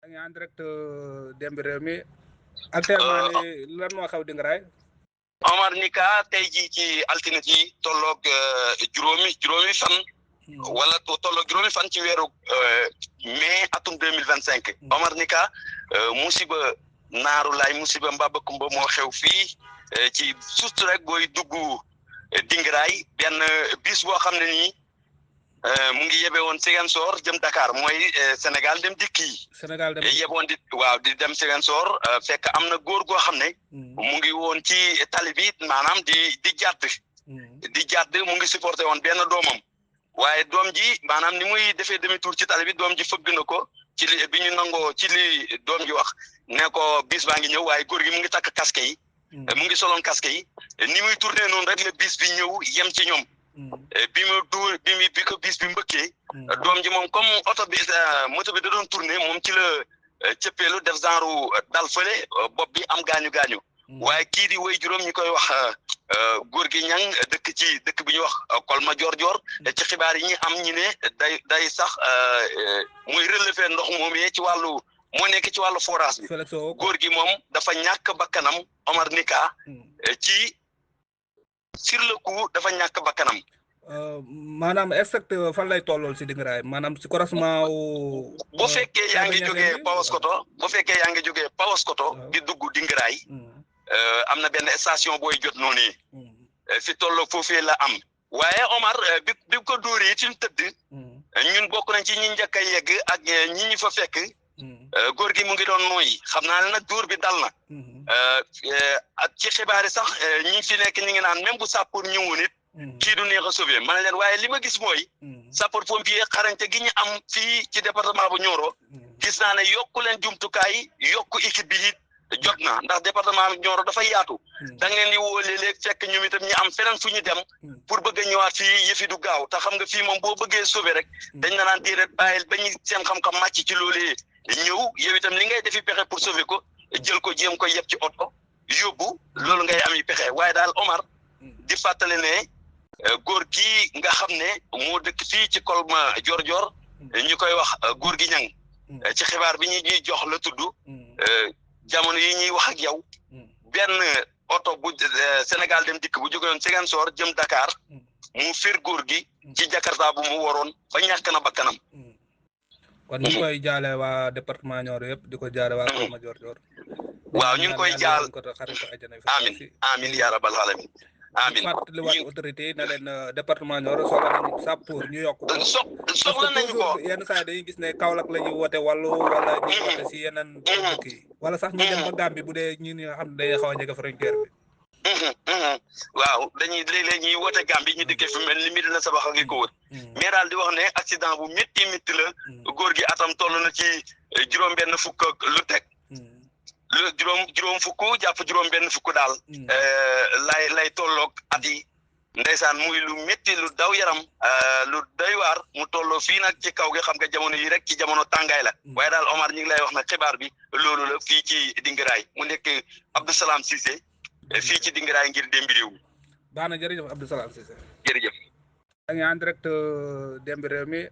yaa ngi en direct Demby Rewmi actuellement ni lan moo xew Dingaraay. Omar Nika tey jii ci altine ji tolloog juróomi fan. wala tolloog juróomi fan ci weeru mai atum 2025. Omar Nika musiba naaru laay musiba mbaba kumba moo xew fii ci surtout rek booy dugg Dingaraay benn bis boo xam ne nii mu ngi yebe woon Ziguinchor jëm Dakar mooy Sénégal dem dikk yi. Sénégal dem yeboon di dem Ziguinchor fekk am na góor goo xam ne. mu ngi woon ci tali bi maanaam di jàdd mu ngi supporté woon benn doomam. waaye doom ji maanaam ni muy defee demi tour ci tali bi doom ji fëgg na ko ci li bi ñu nangoo ci li doom ji wax ne ko bis baa ngi ñëw waaye góor gi mu ngi takk casque yi. mu ngi soloon casque yi ni muy tourné noonu rek la bis bi ñëw yem ci ñoom. bi ko bis bi mbëkkee doom ji moom comme oto bi moto bi da doon tourné moom ci la cëppeelu def genre dal fële bopp bi am gaañu waaye kii di way juróom ñi koy wax góor gi ñang dëkk bi ñuy wax Kolma Joor ci xibaar yi ñi am ñi ne day sax muy relever ndox moom yee ci wàllu moo nekk ci wàllu forage bi góor gi moom dafa ñàkk bakkanam Omar Nika ci sur le coup dafa ñàkk bakkanam. maanaam exact fan lay tollool si Dingaraay maanaam si croisement wu. bu fekkee yaa ngi jógee Paoskoto di dugg Dingaraay am na benn station booy jot noonu fi tolloo foofee la am waaye Omar bi ko dóoree ci tëdd ñun bokk nañ ci ñi njëkk a yegg ak ñi fa fekk góor gi mu ngi doon nooyi xam naa ne nag dóor bi dal na ak ci xibaar yi sax ñi fi nekk ñi ngi naan même bu sapeur ñëwoon it kii du neex a sauvé ma ne leen waaye li ma gis mooy sapeur pompier xarañte gi ñu am fii ci département bu Nioro gis naa ne yokku leen jumtukaay yokku équipe bi it jot na ndax département bu Nioro dafa yaatu da ngeen di woo léeg-léeg fekk ñoom itam ñu am feneen fu ñu dem pour bëgg a ñëwaat fii yëfi du gaaw te xam nga fii moom boo bëggee sauvé rek dañ na naan diiret bàyyil ba ñu seen xam-xam màcc ci loolee ñëw yow itam li ngay defi pexe pour sauver ko jël ko jéem ko yeb ci oto yóbbu loolu ngay am yi pexe waaye daal Omar di fàttali ne góor gi nga xam ne moo dëkk fii ci Kolma Joor ñu koy wax góor gi ñang ci xibaar bi ñuy jox la tudd jamono yi ñuy wax ak yow benn oto bu Sénégal dem dikk bu jógewoon Ziguinchor jëm Dakar mu fir góor gi ci Jakarta bu mu waroon ba ñàkk na bakkanam. kon ñu koy jaale waa département Nioro yëpp di ko jaale waa Kolma Joor waaw ñu ngi koy jaal amin yaa rabbal alamin amin fàttali waat autorité yi na leen département Nioro soxla nañu sàppoor ñu yokk ko soxla nañu ko yenn saa yi dañuy gis ne Kaolack la ñuy woote wàllu wala ñuy woote si yeneen dëkk yi wala sax ñu dem ba Gambie bu dee ñi nga xam ne dañuy xaw a jege frontière bi waaw dañuy léeg-léeg ñuy woote Gambie ñu dëkkee fi mel ni Médina Sabax ak ko wër mais daal di wax ne accident bu métti la góor gi atam toll na ci juróom benn fukk ak lu teg juróom fukk jàpp juróom benn fukk daal lay tolloog at yi ndeysaan muy lu métti lu daw yaram lu doy waar mu tolloo fii nag ci kaw gi xam nga jamono yi rek ci jamono tàngaay la waaye daal Omar ñu ngi lay wax nag xibaar bi loolu la fii ci Dingaraay mu nekk Abdou Salam Cissé fii ci Dingaraay ngir Demby Rewmi. baax na jërëjëf Abdou Salam Cissé. jërëjëf. yaa ngi en direct Demby Rewmi